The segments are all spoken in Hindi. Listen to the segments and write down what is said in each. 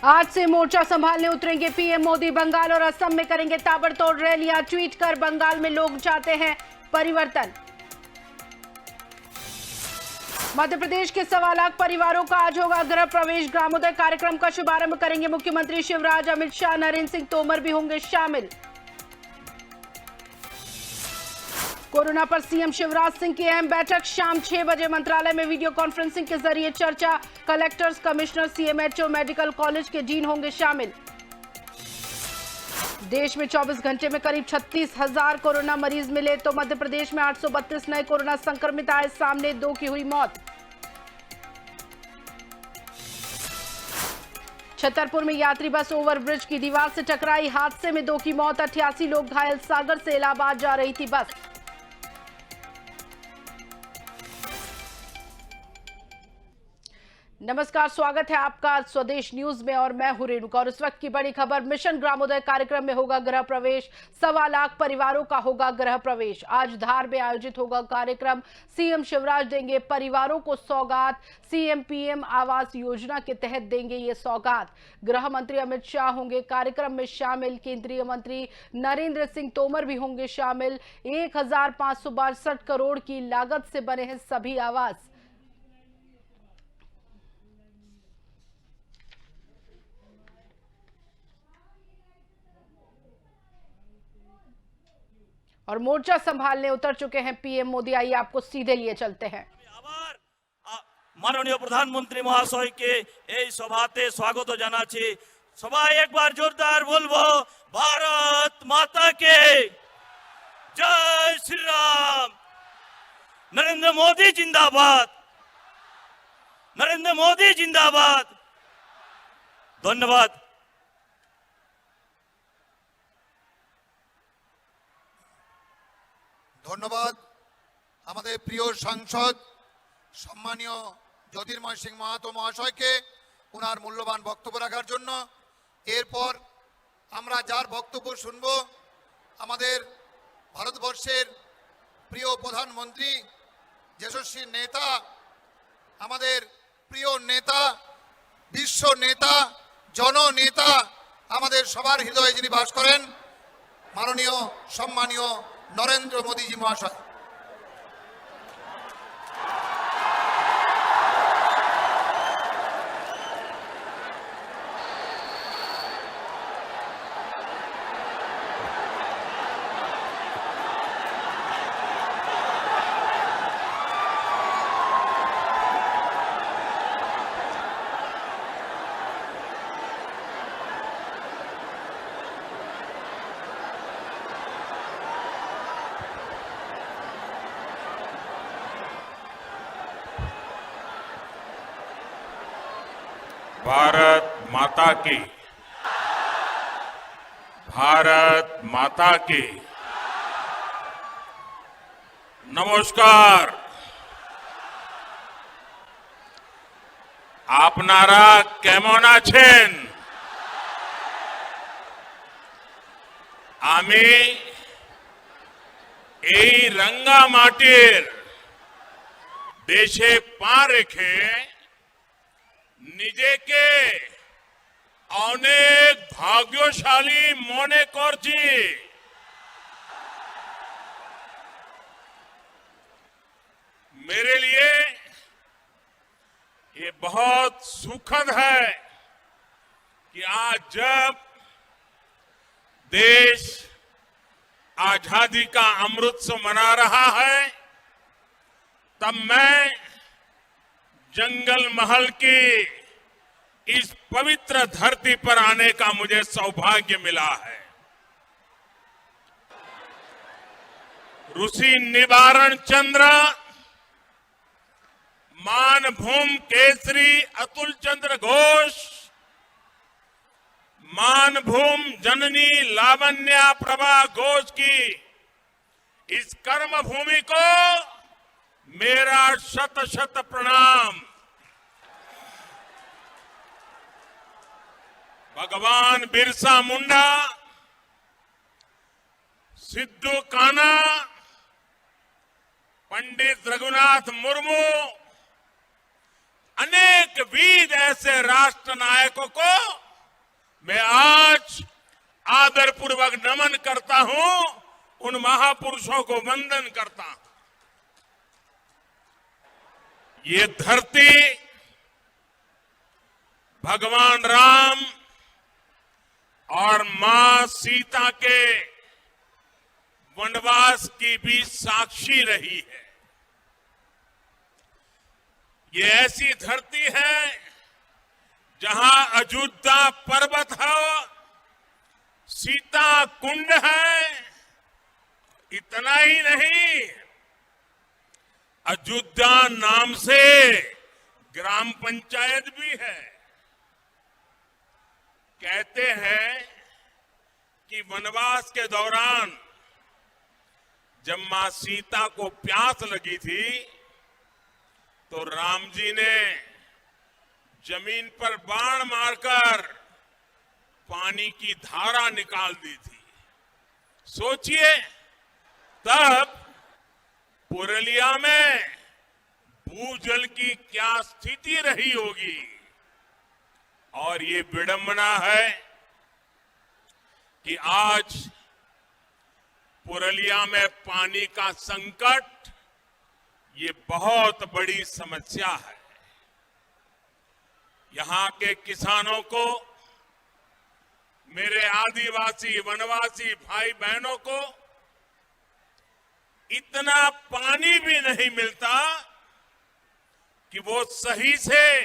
आज से मोर्चा संभालने उतरेंगे पीएम मोदी। बंगाल और असम में करेंगे ताबड़तोड़ रैलियां। ट्वीट कर बंगाल में लोग चाहते हैं परिवर्तन। मध्य प्रदेश के 1.25 लाख परिवारों का आज होगा गृह प्रवेश। ग्रामोदय कार्यक्रम का शुभारंभ करेंगे मुख्यमंत्री शिवराज। अमित शाह, नरेंद्र सिंह तोमर भी होंगे शामिल। कोरोना पर सीएम शिवराज सिंह की अहम बैठक। शाम 6 बजे मंत्रालय में वीडियो कॉन्फ्रेंसिंग के जरिए चर्चा। Collectors, commissioner, CMHO, medical college के डीन होंगे शामिल। देश में 24 घंटे में करीब 36,000 कोरोना मरीज मिले तो मध्य प्रदेश में 832 नए कोरोना संक्रमित आए सामने, 2 की हुई मौत। छतरपुर में यात्री बस ओवरब्रिज की दीवार से टकराई। हादसे में 2 की मौत, 88 लोग घायल। सागर से इलाहाबाद जा रही थी बस। नमस्कार, स्वागत है आपका स्वदेश न्यूज में और मैं हूं रेणुका। और इस वक्त की बड़ी खबर, मिशन ग्रामोदय कार्यक्रम में होगा गृह प्रवेश। 1.25 लाख परिवारों का होगा गृह प्रवेश। आज धार में आयोजित होगा कार्यक्रम। सीएम शिवराज देंगे परिवारों को सौगात। सीएम पीएम आवास योजना के तहत देंगे ये सौगात। गृह मंत्री अमित शाह होंगे कार्यक्रम में शामिल। केंद्रीय मंत्री नरेंद्र सिंह तोमर भी होंगे शामिल। 1562 करोड़ की लागत से बने हैं सभी आवास। और मोर्चा संभालने उतर चुके हैं पीएम मोदी। आइए आपको सीधे लिए चलते हैं। माननीय प्रधानमंत्री महाशय के এই সভাতে স্বাগত জানাচ্ছি। সবাই একবার জোরদার বলবো भारत माता के जय श्री राम। नरेंद्र मोदी जिंदाबाद, नरेंद्र मोदी जिंदाबाद। धन्यवाद। ধন্যবাদ আমাদের প্রিয় সাংসদ সম্মানীয় জ্যোতির্ময় সিং মাহাতো মহাশয়কে ওনার মূল্যবান বক্তব্য রাখার জন্য। এরপর আমরা যার বক্তব্য শুনব আমাদের ভারতবর্ষের প্রিয় প্রধানমন্ত্রী, যশস্বী নেতা, আমাদের প্রিয় নেতা, বিশ্ব নেতা, জননেতা, আমাদের সবার হৃদয়ে যিনি বাস করেন, মাননীয় সম্মানীয় नरेंद्र मोदी जी महाशय। भारत माता की, भारत माता की नमस्कार। आपनारा केमन आছেন? আমি এই রাঙ্গামাটির দেশে পা রেখে নিজেকে অনেক ভাগ্যশালী মনে করছি। मेरे लिए ये बहुत सुखद है कि आज जब देश आजादी का अमृतोत्सव मना रहा है, तब मैं जंगल महल की इस पवित्र धरती पर आने का मुझे सौभाग्य मिला है। ऋषि निवारण चंद्र, मानभूम केसरी अतुल चंद्र घोष, मानभूम जननी लावण्या प्रभा घोष की इस कर्म भूमि को मेरा शत शत प्रणाम। भगवान बिरसा मुंडा, सिद्धू कान्हा, पंडित रघुनाथ मुर्मू, अनेक वीर ऐसे राष्ट्र नायकों को मैं आज आदरपूर्वक नमन करता हूं, उन महापुरुषों को वंदन करता हूं। ये धरती भगवान राम और मां सीता के वनवास की भी साक्षी रही है। ये ऐसी धरती है जहां अयोध्या पर्वत है, सीता कुंड है। इतना ही नहीं, अयोध्या नाम से ग्राम पंचायत भी है। कहते हैं कि वनवास के दौरान जब मां सीता को प्यास लगी थी तो राम जी ने जमीन पर बाण मारकर पानी की धारा निकाल दी थी। सोचिए, तब पुरलिया में भूजल की क्या स्थिति रही होगी। और ये विडंबना है कि आज पुरलिया में पानी का संकट ये बहुत बड़ी समस्या है। यहां के किसानों को, मेरे आदिवासी वनवासी भाई बहनों को इतना पानी भी नहीं मिलता कि वो सही से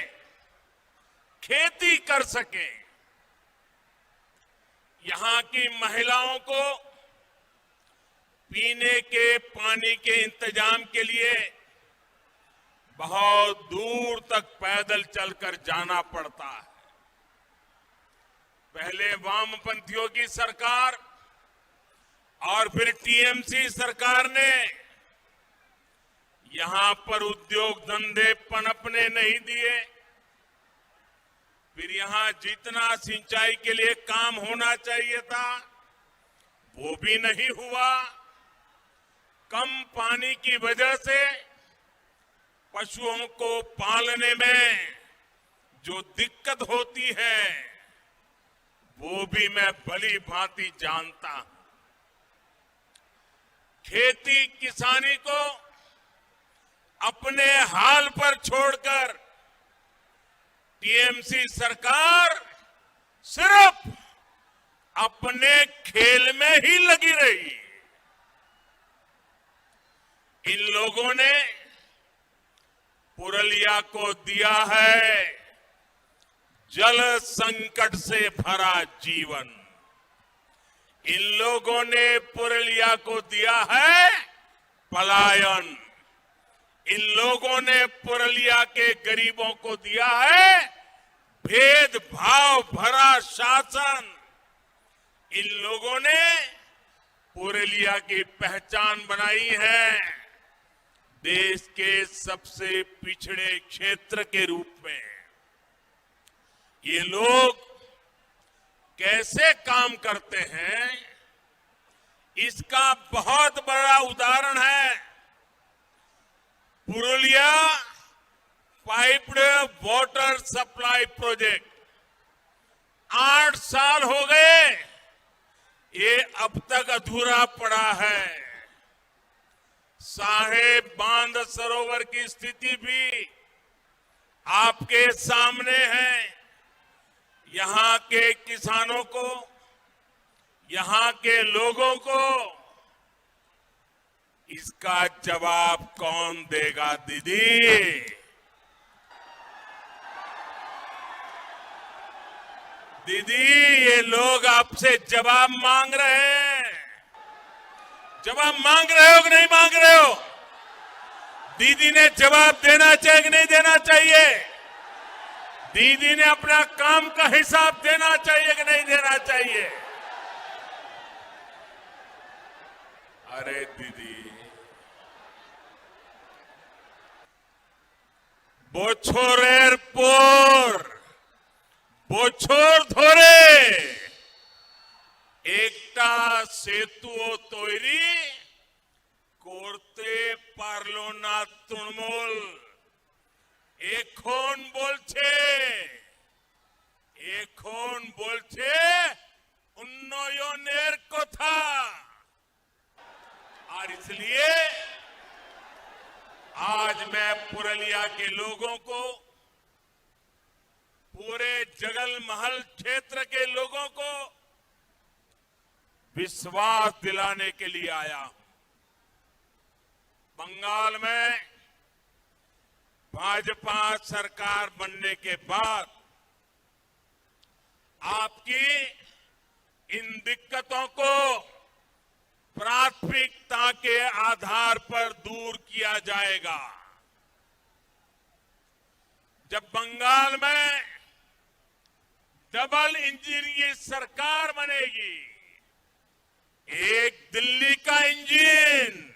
खेती कर सके। यहां की महिलाओं को पीने के पानी के इंतजाम के लिए बहुत दूर तक पैदल चलकर जाना पड़ता है। पहले वामपंथियों की सरकार और फिर टीएमसी सरकार ने यहां पर उद्योग धंधे पनपने नहीं दिए। फिर यहां जितना सिंचाई के लिए काम होना चाहिए था वो भी नहीं हुआ। कम पानी की वजह से पशुओं को पालने में जो दिक्कत होती है वो भी मैं भली भांति जानता हूं। खेती किसानी को अपने हाल पर छोड़कर टीएमसी सरकार सिर्फ अपने खेल में ही लगी रही। इन लोगों ने पुरलिया को दिया है जल संकट से भरा जीवन। इन लोगों ने पुरलिया को दिया है पलायन। इन लोगों ने पुरलिया के गरीबों को दिया है भेदभाव भरा शासन। इन लोगों ने पुरलिया की पहचान बनाई है देश के सबसे पिछड़े क्षेत्र के रूप में। ये लोग कैसे काम करते हैं इसका बहुत बड़ा उदाहरण है Purulia piped water supply project. 8 साल हो गए, ये अब तक अधूरा पड़ा है। साहेब बांध सरोवर की स्थिति भी आपके सामने है। यहां के किसानों को, यहां के लोगों को इसका जवाब कौन देगा दीदी? दीदी, ये लोग आपसे जवाब मांग रहे हैं। जवाब मांग रहे हो कि नहीं मांग रहे हो? दीदी ने जवाब देना चाहिए कि नहीं देना चाहिए? दीदी ने अपना काम का हिसाब देना चाहिए कि नहीं देना चाहिए? अरे दीदी, बोछोरेर पोर बोछोर धोरे एकटा सेतुओ तैरी করতে পারলো না তৃণমূল। এখন বলছে इसलिए आज मैं पुरलिया के लोगों को, पूरे जगल महल क्षेत्र के लोगों को विश्वास दिलाने के लिए आया हूं। बंगाल में भाजपा सरकार बनने के बाद आपकी इन दिक्कतों को प्राथमिकता के आधार पर दूर किया जाएगा। जब बंगाल में डबल इंजन की सरकार बनेगी, एक दिल्ली का इंजन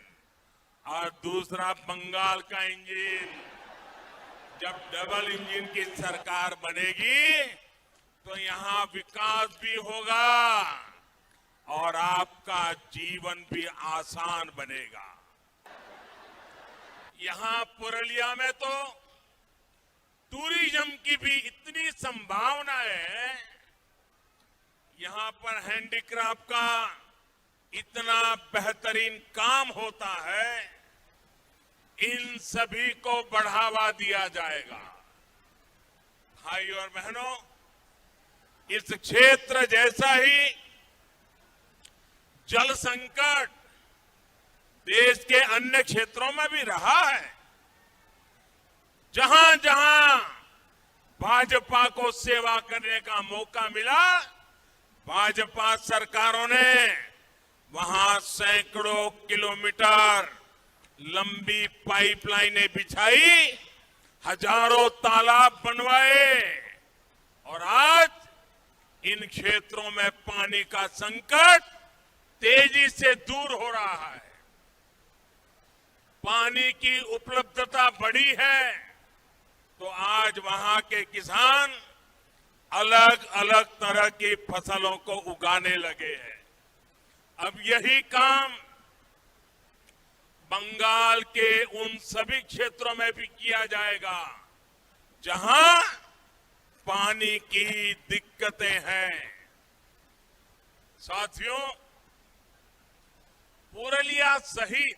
और दूसरा बंगाल का इंजन, जब डबल इंजन की सरकार बनेगी तो यहां विकास भी होगा और आपका जीवन भी आसान बनेगा। यहां पुरलिया में तो टूरिज्म की भी इतनी संभावना है, यहां पर हैंडीक्राफ्ट का इतना बेहतरीन काम होता है, इन सभी को बढ़ावा दिया जाएगा। भाइयों और बहनों, इस क्षेत्र जैसा ही जल संकट देश के अन्य क्षेत्रों में भी रहा है। जहां जहां भाजपा को सेवा करने का मौका मिला, भाजपा सरकारों ने वहां सैकड़ों किलोमीटर लंबी पाइपलाइनें बिछाई, हजारों तालाब बनवाए और आज इन क्षेत्रों में पानी का संकट तेजी से दूर हो रहा है। पानी की उपलब्धता बढ़ी है तो आज वहां के किसान अलग अलग तरह की फसलों को उगाने लगे हैं। अब यही काम बंगाल के उन सभी क्षेत्रों में भी किया जाएगा जहां पानी की दिक्कतें हैं। साथियों, पुरलिया सहित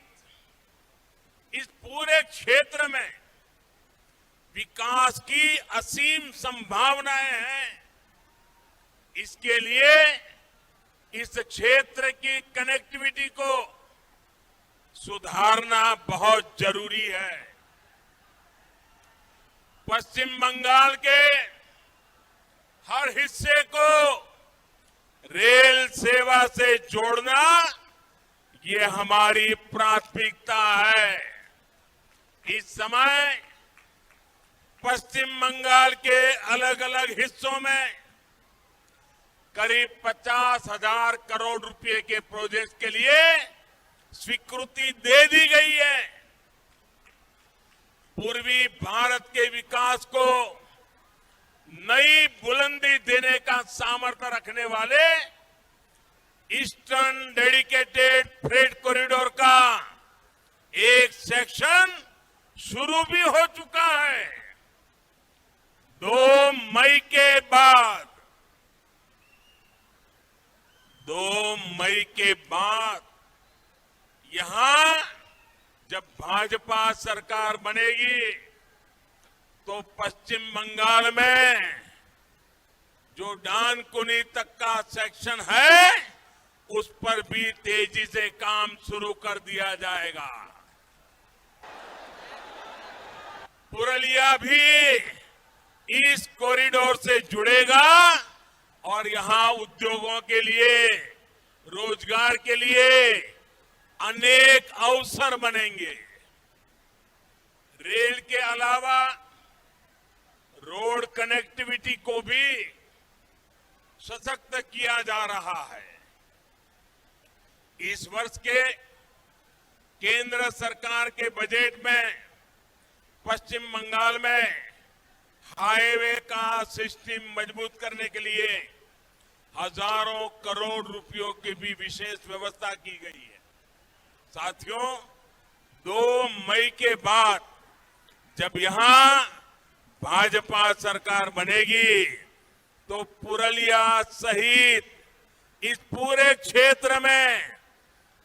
इस पूरे क्षेत्र में विकास की असीम संभावनाएं हैं। इसके लिए इस क्षेत्र की कनेक्टिविटी को सुधारना बहुत जरूरी है। पश्चिम बंगाल के हर हिस्से को रेल सेवा से जोड़ना ये हमारी प्राथमिकता है। इस समय पश्चिम बंगाल के अलग अलग हिस्सों में करीब 50,000 करोड़ रुपए के प्रोजेक्ट के लिए स्वीकृति दे दी गई है। पूर्वी भारत के विकास को नई बुलंदी देने का सामर्थ्य रखने वाले ईस्टर्न डेडिकेटेड फ्रेट कॉरिडोर का एक सेक्शन शुरू भी हो चुका है। 2 मई के बाद यहां जब भाजपा सरकार बनेगी तो पश्चिम बंगाल में जो डानकुनी तक का सेक्शन है उस पर भी तेजी से काम शुरू कर दिया जाएगा। पुरलिया भी इस कॉरिडोर से जुड़ेगा और यहां उद्योगों के लिए, रोजगार के लिए अनेक अवसर बनेंगे। रेल के अलावा रोड कनेक्टिविटी को भी सशक्त किया जा रहा है। इस वर्ष के केंद्र सरकार के बजट में पश्चिम बंगाल में हाईवे का सिस्टम मजबूत करने के लिए हजारों करोड़ रुपयों की भी विशेष व्यवस्था की गई है। साथियों, 2 मई के बाद जब यहां भाजपा सरकार बनेगी तो पुरलिया सहित इस पूरे क्षेत्र में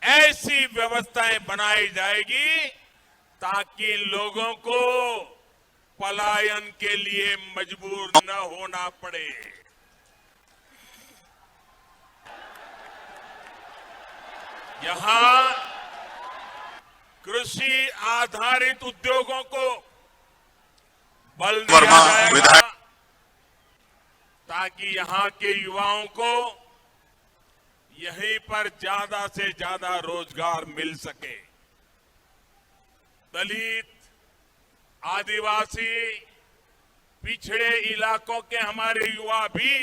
ऐसी व्यवस्थाएं बनाई जाएगी ताकि लोगों को पलायन के लिए मजबूर न होना पड़े। यहां कृषि आधारित उद्योगों को बल दिया जाएगा ताकि यहां के युवाओं को यहीं पर ज्यादा से ज्यादा रोजगार मिल सके। दलित, आदिवासी, पिछड़े इलाकों के हमारे युवा भी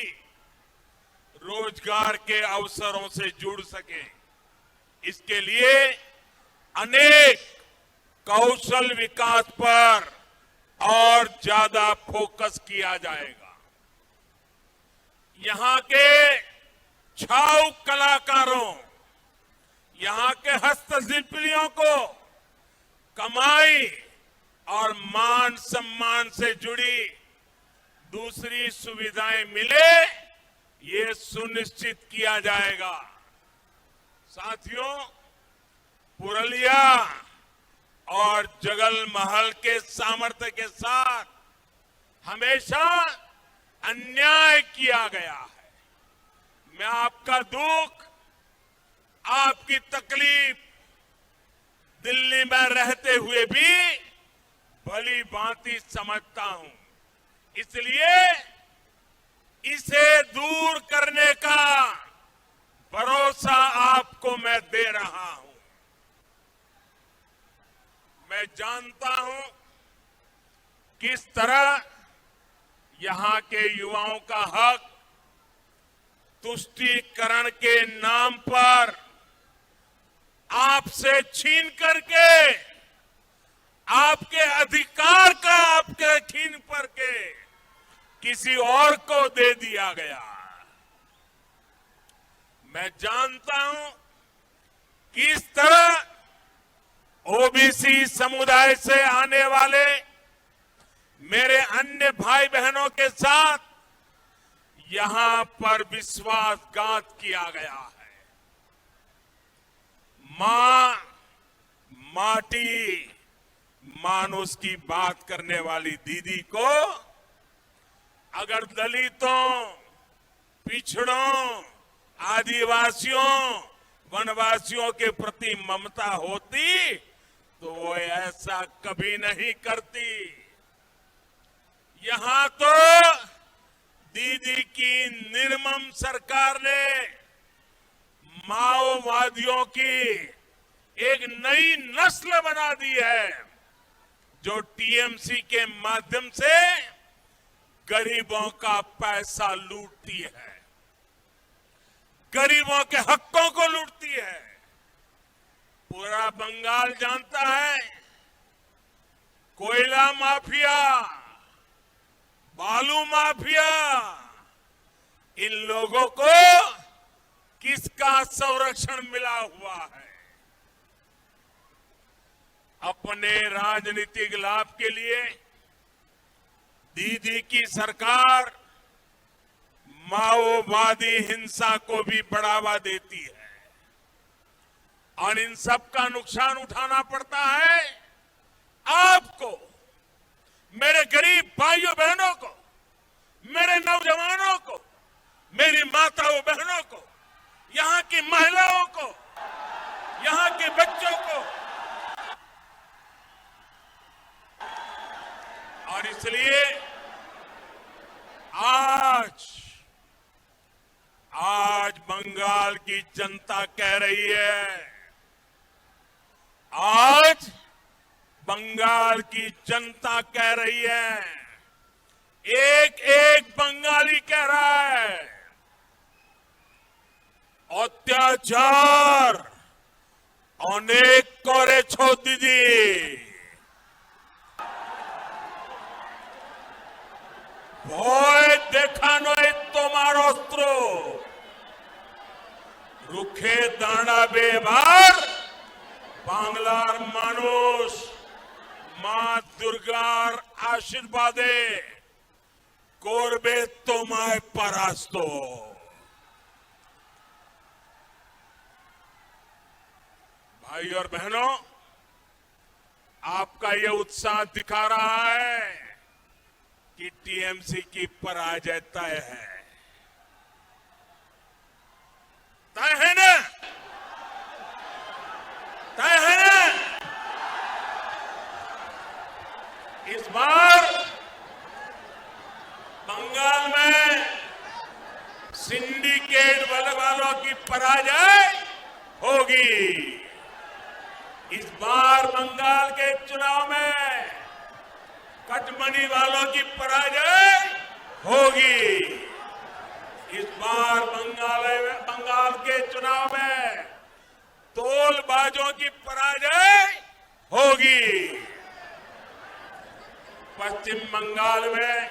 रोजगार के अवसरों से जुड़ सके, इसके लिए अनेक कौशल विकास पर और ज्यादा फोकस किया जाएगा। यहां के छाऊ कलाकारों, यहां के हस्तशिल्पियों को कमाई और मान सम्मान से जुड़ी दूसरी सुविधाएं मिले, ये सुनिश्चित किया जाएगा। साथियों, पुरलिया और जगलमहल के सामर्थ्य के साथ हमेशा अन्याय किया गया है। मैं आपका दुख, आपकी तकलीफ दिल्ली में रहते हुए भी भली भांति समझता हूं, इसलिए इसे दूर करने का भरोसा आपको मैं दे रहा हूं। मैं जानता हूं किस तरह यहां के युवाओं का हक तुष्टीकरण के नाम पर आपसे छीन करके, आपके अधिकार का आपके छीन करके किसी और को दे दिया गया। मैं जानता हूं किस तरह ओबीसी समुदाय से आने वाले मेरे अन्य भाई बहनों के साथ यहां पर विश्वासघात किया गया है। मां माटी मानुष की बात करने वाली दीदी को अगर दलितों, पिछड़ों, आदिवासियों, वनवासियों के प्रति ममता होती तो वो ऐसा कभी नहीं करती। यहां तो दीदी की निर्मम सरकार ने माओवादियों की एक नई नस्ल बना दी है जो टीएमसी के माध्यम से गरीबों का पैसा लूटती है, गरीबों के हकों को लूटती है। पूरा बंगाल जानता है, कोयला माफिया, बालू माफिया, इन लोगों को किसका संरक्षण मिला हुआ है? अपने राजनीतिक लाभ के लिए दीदी की सरकार माओवादी हिंसा को भी बढ़ावा देती है और इन सब का नुकसान उठाना पड़ता है आपको, मेरे गरीब भाइयों बहनों को, मेरे नौजवानों को, मेरी माताओं बहनों को, यहां की महिलाओं को, यहां के बच्चों को। और इसलिए आज बंगाल की जनता कह रही है, आज बंगाल की जनता कह रही है, एक एक बंगाली कह रहा है, अत्याचार अनेक करे छो दीदी, ভয় দেখানোই তোমার অস্ত্র, রুখে দাঁড়াবে এবার বাংলার মানুষ মা দুর্গার আশীর্বাদে করবে তোমায় পরাস্ত। भाई और बहनों, आपका ये उत्साह दिखा रहा है कि टीएमसी की पराजय तय है। तय है ना? तय है ना? इस बार बंगाल में सिंडिकेट वालों की पराजय होगी। इस बार बंगाल के चुनाव में कटमनी वालों की पराजय होगी। इस बार बंगाल के चुनाव में तोलबाजों की पराजय होगी। पश्चिम बंगाल में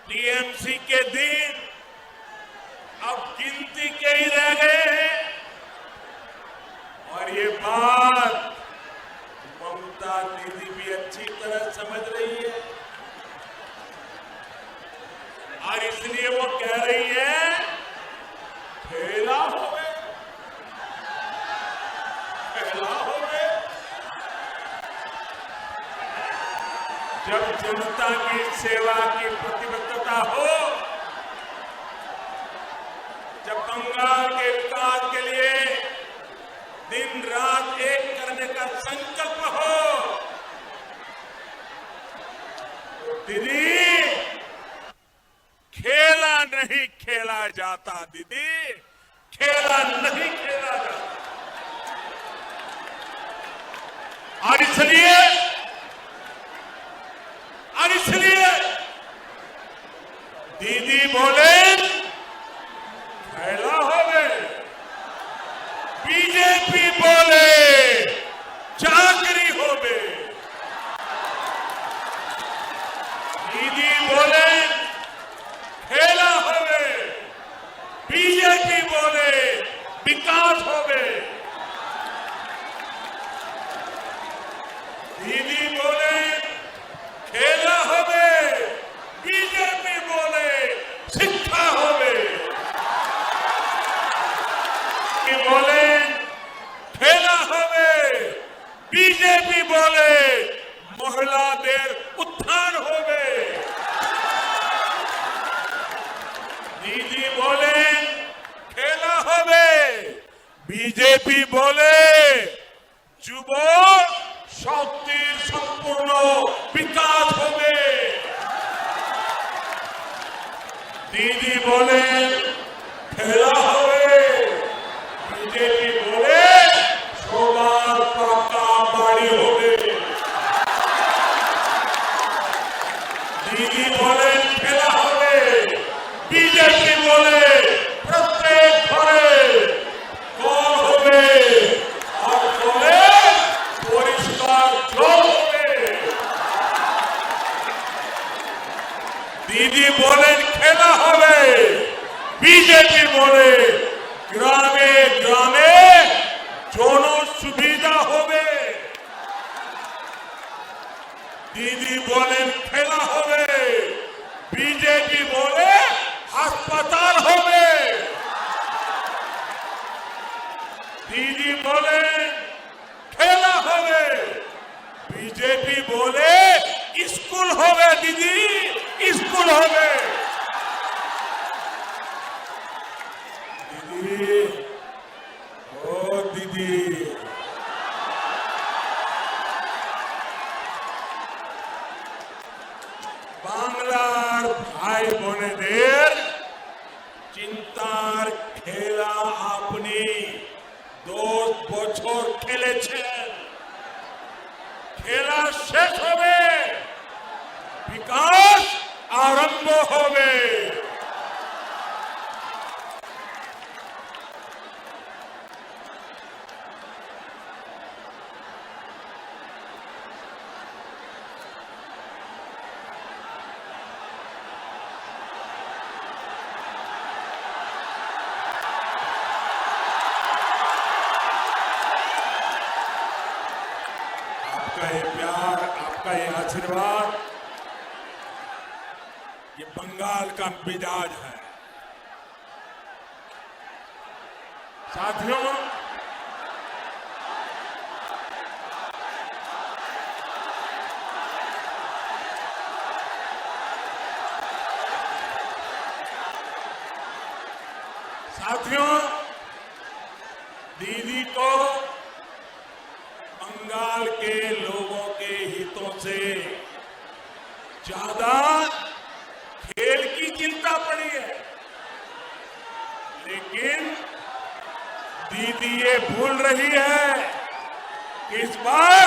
टीएमसी के दिन अब गिनती के ही रह गए हैं और ये बात ममता दीदी भी अच्छी तरह समझ रही है और इसलिए वो कह रही है खेला हो गए, खेला हो गए। जब जनता की सेवा की प्रतिबद्धता हो, जब बंगाल के विकास के लिए दिन रात एक करने का संकल्प हो, दीदी खेला नहीं खेला जाता, दीदी खेला नहीं खेला जाता। और इसलिए दीदी बोले खेला हो गए, बीजेपी बोले चाकरी हो गए। दीदी बोले खेला हो गए, बीजेपी बोले विकास हो गए। दीदी बोले खेला हो गए, बीजेपी बोले शिक्षा हो गए। बोले खेला हो गए, बीजेपी बोले महिलाদের उत्थान हो गए। दीदी बोले खेला हो गए, बीजेपी बोले যুব শক্তির সম্পূর্ণ বিকাশ হবে। दीदी बोले खेला হবে, बीजेपी बोले সবার পাকা বাড়ি হবে। दीदी बोले खेला হবে, बीजेपी बोले প্রত্যেক ঘরে কল হবে আর কলে পরিষ্কার জল হবে। दीदी बोले खेला হবে, बीजेपी बोले ग्रामे ग्रामे জন সুবিধা হবে। दीदी बोले खेला হবে, बीजेपी बोले হাসপাতাল হবে। दीदी बोले खेला হবে, बीजेपी बोले स्कूल হবে। दीदी स्कूल হবে। दीदी ओ दीदी বাংলার ভাই বোনেদের চিন্তার খেলা আপনি 10 বছর খেলেছেন। খেলা শেষ হবে, বিকাশ আরম্ভ হবে। आपका ये प्यार, आपका ये आशीर्वाद, ये बंगाल का मिजाज है। साथियों, साथियों, दीदी को बंगाल के लोगों के हितों से ज्यादा खेल की चिंता पड़ी है, लेकिन दीदी ये भूल रही है कि इस बार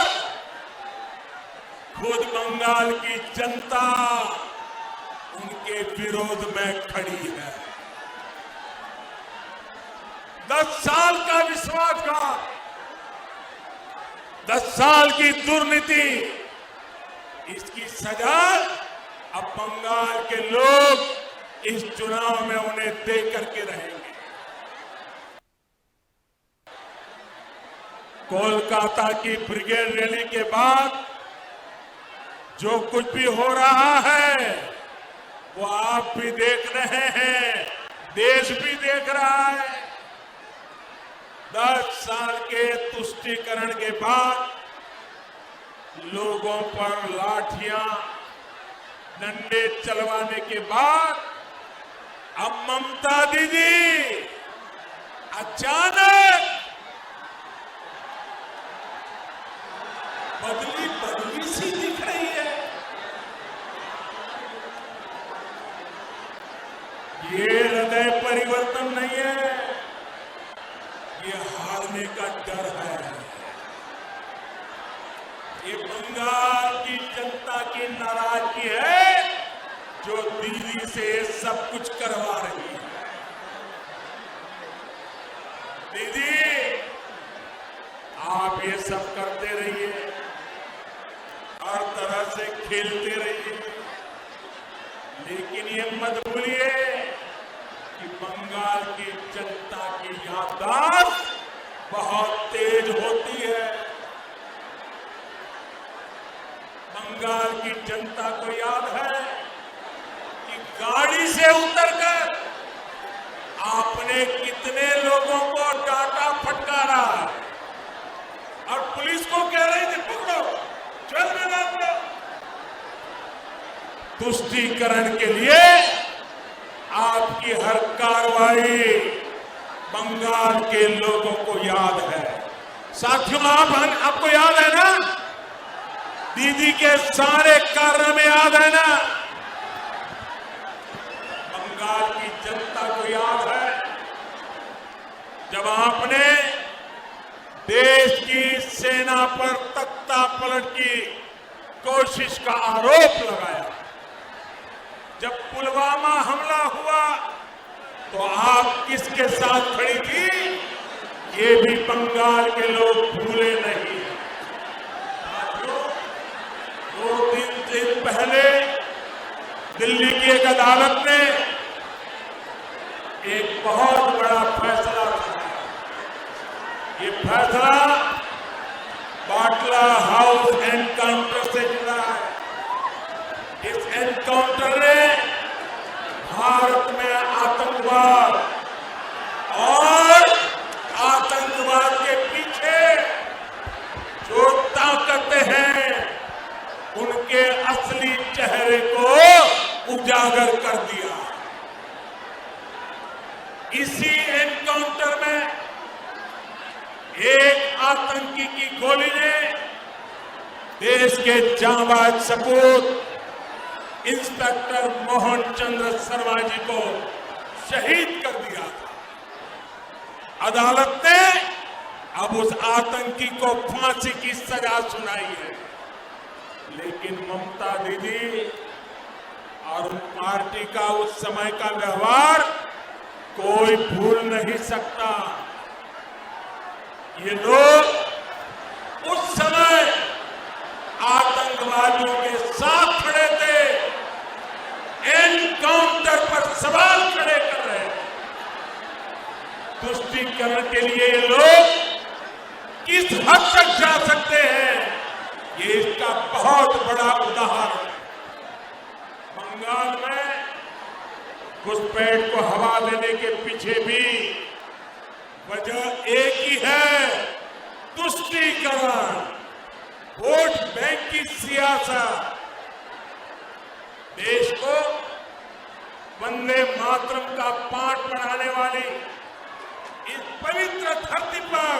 खुद बंगाल की जनता उनके विरोध में खड़ी है। 10 साल का विश्वासघात, 10 साल की दुर्नीति, इसकी सजा अब बंगाल के लोग इस चुनाव में उन्हें दे करके रहेंगे। कोलकाता की ब्रिगेड रैली के बाद जो कुछ भी हो रहा है वो आप भी देख रहे हैं, देश भी देख रहा है। 10 साल के तुष्टीकरण के बाद लोगों पर लाठियां, डंडे चलवाने के बाद अब ममता दीदी अचानक बदली सी दिख रही है। ये हृदय परिवर्तन नहीं है, ये हारने का डर है। ये बंगाल की जनता की नाराजगी है जो दीदी से सब कुछ करवा रही है। दीदी, आप ये सब करते रहिए, हर तरह से खेलते रहिए, लेकिन ये मत भूलिए कि बंगाल की जनता की याददाश्त बहुत तेज होती है। बंगाल की जनता को याद है कि गाड़ी से उतरकर आपने कितने लोगों को डांटा फटकारा और पुलिस को कह रहे थे पकड़ो, जेल में डाल दो। तुष्टीकरण के लिए आपकी हर कार्रवाई बंगाल के लोगों को याद है। साथियों, आपको याद है ना, दीदी के सारे कारनामे याद है ना, बंगाल की जनता को याद है जब आपने देश की सेना पर तख्ता पलट की कोशिश का आरोप लगाया। जब पुलवामा हमला हुआ तो आप किसके साथ खड़ी थी, ये भी बंगाल के लोग भूले नहीं। 2-3 दिन पहले दिल्ली की एक अदालत ने एक बहुत बड़ा फैसला सुनाया। ये फैसला बाटला हाउस एनकाउंटर से जुड़ा है। इस एनकाउंटर ने भारत में आतंकवाद और आतंकवाद के पीछे जो ताकतें हैं उनके असली चेहरे को उजागर कर दिया। इसी एनकाउंटर में एक आतंकी की गोली ने देश के जांबाज सपूत इंस्पेक्टर मोहन चंद्र शर्मा जी को शहीद कर दिया था। अदालत ने अब उस आतंकी को फांसी की सजा सुनाई है, लेकिन ममता दीदी और पार्टी का उस समय का व्यवहार कोई भूल नहीं सकता। ये लोग उस समय आतंकवादियों के साथ खड़े थे, एनकाउंटर पर सवाल खड़े कर रहे हैं। तुष्टीकरण के लिए ये लोग किस हद तक जा सकते हैं, ये इसका बहुत बड़ा उदाहरण है। बंगाल में घुसपैठ को हवा देने के पीछे भी वजह एक ही है, तुष्टीकरण, वोट बैंक की सियासत। देश को वंदे मातरम का पाठ पढ़ाने वाली पवित्र धरती पर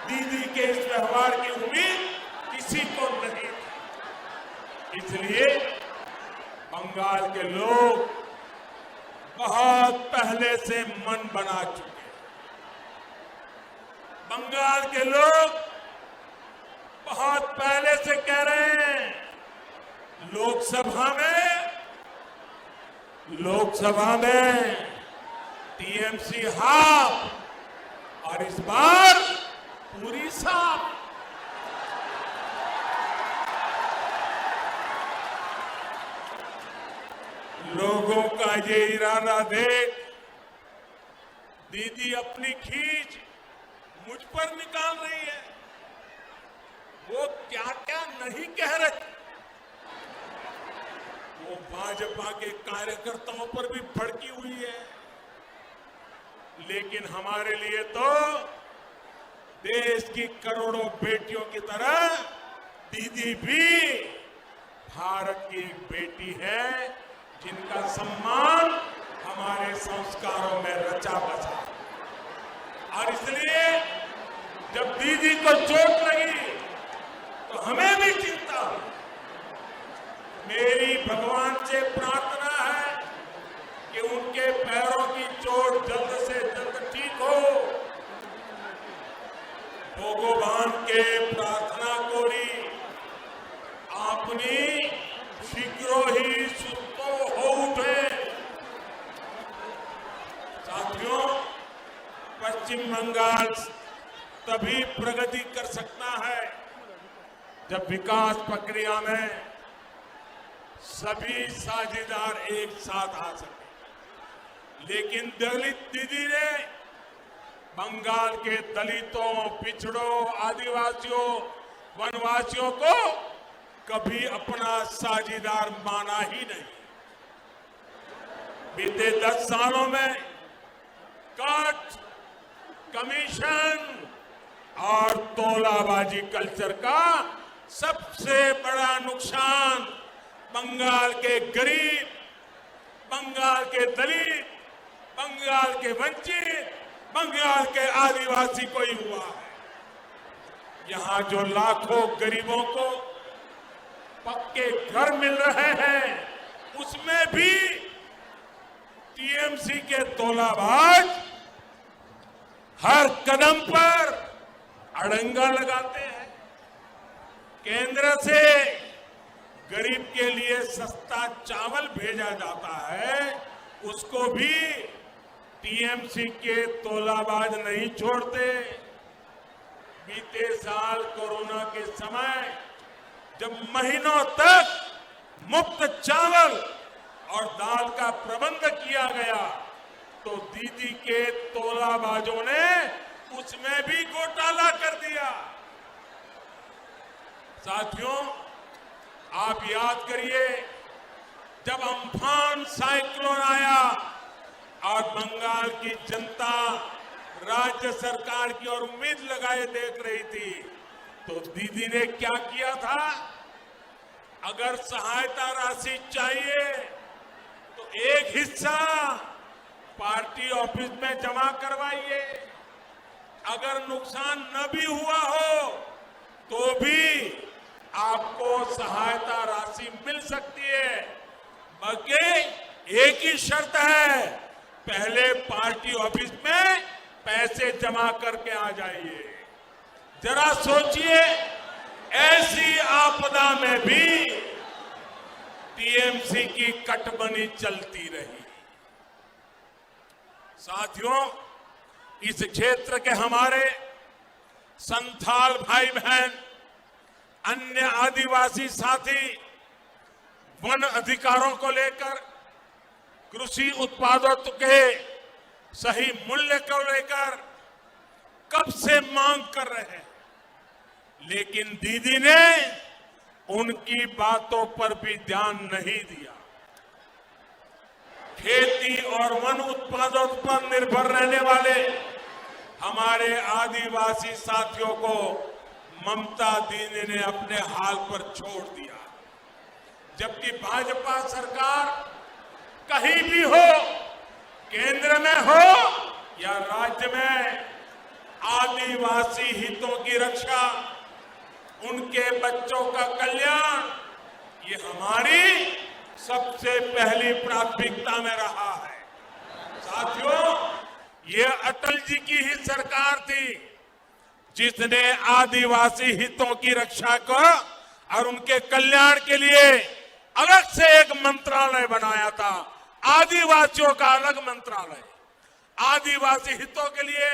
दीदी के इस व्यवहार की उम्मीद किसी को नहीं थी। इसलिए बंगाल के लोग बहुत पहले से मन बना चुके हैं। बंगाल के लोग बहुत पहले से कह रहे हैं लोकसभा में टीएमसी हाफ और इस बार पूरी साफ। लोगों का ये इरादा देख दीदी अपनी खींच मुझ पर निकाल रही है। वो क्या क्या नहीं कह रहे, वो भाजपा के कार्यकर्ताओं पर भी भड़की हुई है। लेकिन हमारे लिए तो देश की करोड़ों बेटियों की तरह दीदी भी भारत की एक बेटी है, जिनका सम्मान हमारे संस्कारों में रचा बसा। और इसलिए जब दीदी को चोट लगी तो हमें भी चिंता हुई। मेरी भगवान से प्रार्थना है कि उनके पैरों की चोट जल्द से जल्द ठीक हो। भगवान के प्रार्थना कोरी आपनी शीघ्र ही सुस्तो हो उठे। साथियों, पश्चिम बंगाल तभी प्रगति कर सकता है जब विकास प्रक्रिया में सभी साझेदार एक साथ आ सके। लेकिन दलित दीदी ने बंगाल के दलितों, पिछड़ों, आदिवासियों, वनवासियों को कभी अपना साझेदार माना ही नहीं। बीते 10 सालों में कट, कमीशन और तोलाबाजी कल्चर का सबसे बड़ा नुकसान बंगाल के गरीब, बंगाल के दलित, बंगाल के वंचित, बंगाल के आदिवासी को ही हुआ है। यहां जो लाखों गरीबों को पक्के घर मिल रहे हैं, उसमें भी टीएमसी के तोलाबाज हर कदम पर अड़ंगा लगाते हैं। केंद्र से गरीब के लिए सस्ता चावल भेजा जाता है, उसको भी टीएमसी के तोलाबाज नहीं छोड़ते। बीते साल कोरोना के समय जब महीनों तक मुफ्त चावल और दाल का प्रबंध किया गया, तो दीदी के तोलाबाजों ने उसमें भी घोटाला कर दिया। साथियों, आप याद करिए, जब अम्फान साइक्लोन आया और बंगाल की जनता राज्य सरकार की ओर उम्मीद लगाए देख रही थी, तो दीदी ने क्या किया था? अगर सहायता राशि चाहिए तो एक हिस्सा पार्टी ऑफिस में जमा करवाइए, अगर नुकसान न भी हुआ हो तो भी आपको सहायता राशि मिल सकती है। बल्कि एक ही शर्त है, पहले पार्टी ऑफिस में पैसे जमा करके आ जाइए। जरा सोचिए, ऐसी आपदा में भी टीएमसी की कटबनी चलती रही। साथियों, इस क्षेत्र के हमारे संथाल भाई बहन, अन्य आदिवासी साथी वन अधिकारों को लेकर, कृषि उत्पादों के सही मूल्य को लेकर कब से मांग कर रहे हैं, लेकिन दीदी ने उनकी बातों पर भी ध्यान नहीं दिया। खेती और वन उत्पादों पर निर्भर रहने वाले हमारे आदिवासी साथियों को ममता दीदी ने अपने हाल पर छोड़ दिया। जबकि भाजपा सरकार कहीं भी हो, केंद्र में हो या राज्य में आदिवासी हितों की रक्षा, उनके बच्चों का कल्याण, ये हमारी सबसे पहली प्राथमिकता में रहा है। साथियों, ये अटल जी की ही सरकार थी जिसने आदिवासी हितों की रक्षा को और उनके कल्याण के लिए अलग से एक मंत्रालय बनाया था, आदिवासियों का अलग मंत्रालय। आदिवासी हितों के लिए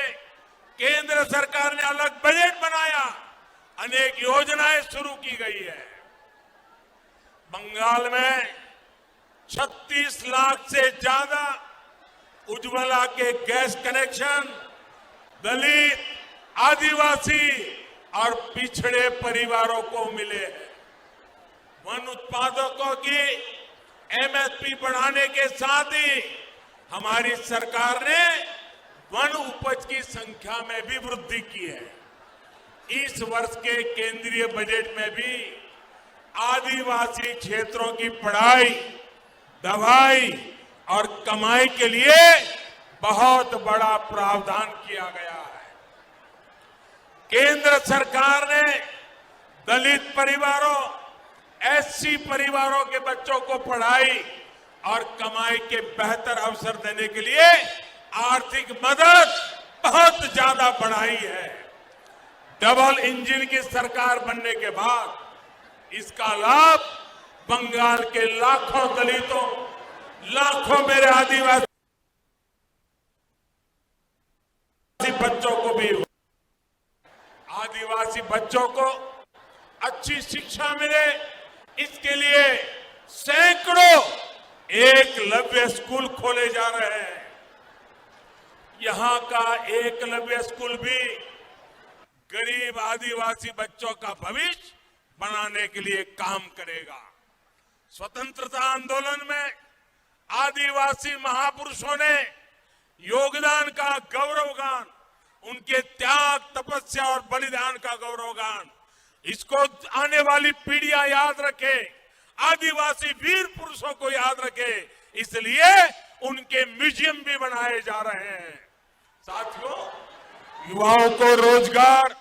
केंद्र सरकार ने अलग बजट बनाया, अनेक योजनाएं शुरू की गई है। बंगाल में 36 लाख से ज्यादा उज्ज्वला के गैस कनेक्शन दलित, आदिवासी और पिछड़े परिवारों को मिले हैं। वन उत्पादकों की एमएसपी बढ़ाने के साथ ही हमारी सरकार ने वन उपज की संख्या में भी वृद्धि की है। इस वर्ष के केंद्रीय बजट में भी आदिवासी क्षेत्रों की पढ़ाई, दवाई और कमाई के लिए बहुत बड़ा प्रावधान किया गया है। केंद्र सरकार ने दलित परिवारों, एससी परिवारों के बच्चों को पढ़ाई और कमाई के बेहतर अवसर देने के लिए आर्थिक मदद बहुत ज्यादा बढ़ाई है। डबल इंजन की सरकार बनने के बाद इसका लाभ बंगाल के लाखों दलितों, लाखों मेरे आदिवासी बच्चों को भी हुआ। आदिवासी बच्चों को अच्छी शिक्षा मिले, इसके लिए सैकड़ों एकलव्य स्कूल खोले जा रहे हैं। यहां का एकलव्य स्कूल भी गरीब आदिवासी बच्चों का भविष्य बनाने के लिए काम करेगा। स्वतंत्रता आंदोलन में आदिवासी महापुरुषों ने योगदान का गौरवगान, उनके त्याग, तपस्या और बलिदान का गौरवगान, इसको आने वाली पीढ़ियां याद रखे, आदिवासी वीर पुरुषों को याद रखे, इसलिए उनके म्यूजियम भी बनाए जा रहे हैं। साथियों, युवाओं को रोजगार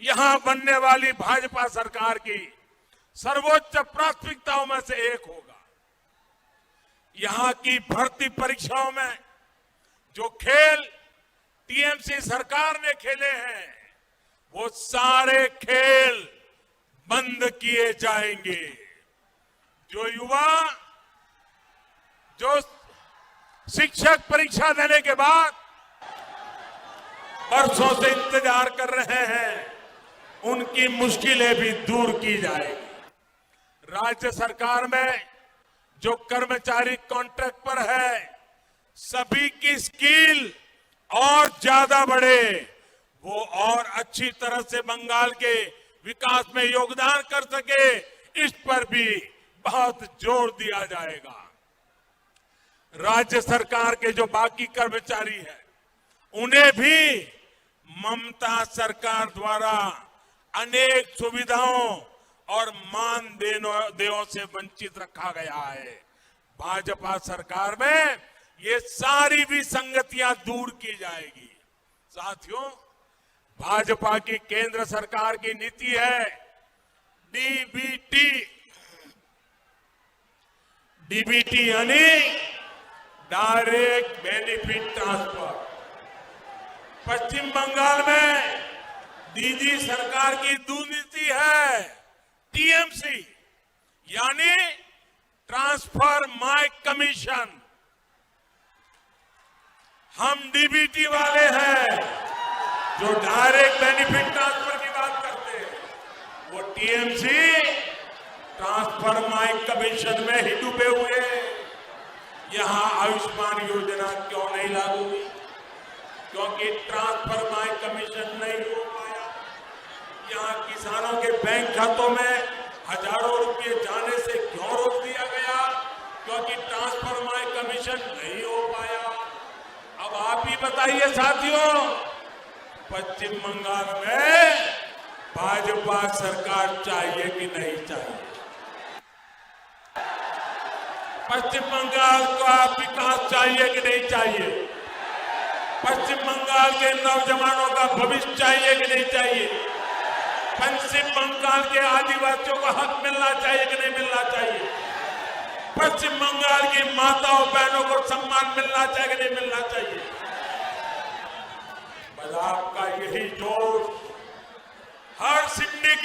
यहां बनने वाली भाजपा सरकार की सर्वोच्च प्राथमिकताओं में से एक होगा। यहां की भर्ती परीक्षाओं में जो खेल टीएमसी सरकार ने खेले हैं, वो सारे खेल बंद किए जाएंगे। जो युवा जो शिक्षक परीक्षा देने के बाद बरसों से इंतजार कर रहे हैं, उनकी मुश्किलें भी दूर की जाएगी। राज्य सरकार में जो कर्मचारी कॉन्ट्रैक्ट पर है, सभी की स्किल और ज्यादा बढ़े, वो और अच्छी तरह से बंगाल के विकास में योगदान कर सके, इस पर भी बहुत जोर दिया जाएगा। राज्य सरकार के जो बाकी कर्मचारी हैं, उन्हें भी ममता सरकार द्वारा अनेक सुविधाओं और मानदेयों से वंचित रखा गया है। भाजपा सरकार में ये सारी विसंगतियां दूर की जाएगी। साथियों, भाजपा की केंद्र सरकार की नीति है डीबीटी यानी डायरेक्ट बेनिफिट ट्रांसफर। पश्चिम बंगाल में दीदी सरकार की दुर्नीति है टीएमसी यानी ट्रांसफर माय कमीशन। हम डीबीटी वाले हैं जो डायरेक्ट बेनिफिट ट्रांसफर की बात करते हैं, वो टीएमसी ट्रांसफर माय कमीशन में ही डूबे हुए। यहां आयुष्मान योजना क्यों नहीं लागू हुई? क्योंकि ट्रांसफर माय कमीशन नहीं हो पाया। यहां किसानों के बैंक खातों में हजारों रुपए जाने से क्यों रोक दिया गया? क्योंकि ट्रांसफर माय कमीशन नहीं हो पाया। अब आप ही बताइए साथियों, पश्चिम बंगाल में भाजपा सरकार चाहिए कि नहीं चाहिए? पश्चिम बंगाल का विकास चाहिए कि नहीं चाहिए? पश्चिम बंगाल के नौजवानों का भविष्य चाहिए कि नहीं चाहिए? पश्चिम बंगाल के आदिवासियों को हक मिलना चाहिए कि नहीं मिलना चाहिए? पश्चिम बंगाल की माताओं बहनों को सम्मान मिलना चाहिए कि नहीं मिलना चाहिए? बस आपका यही जोश हर सिंडिकेट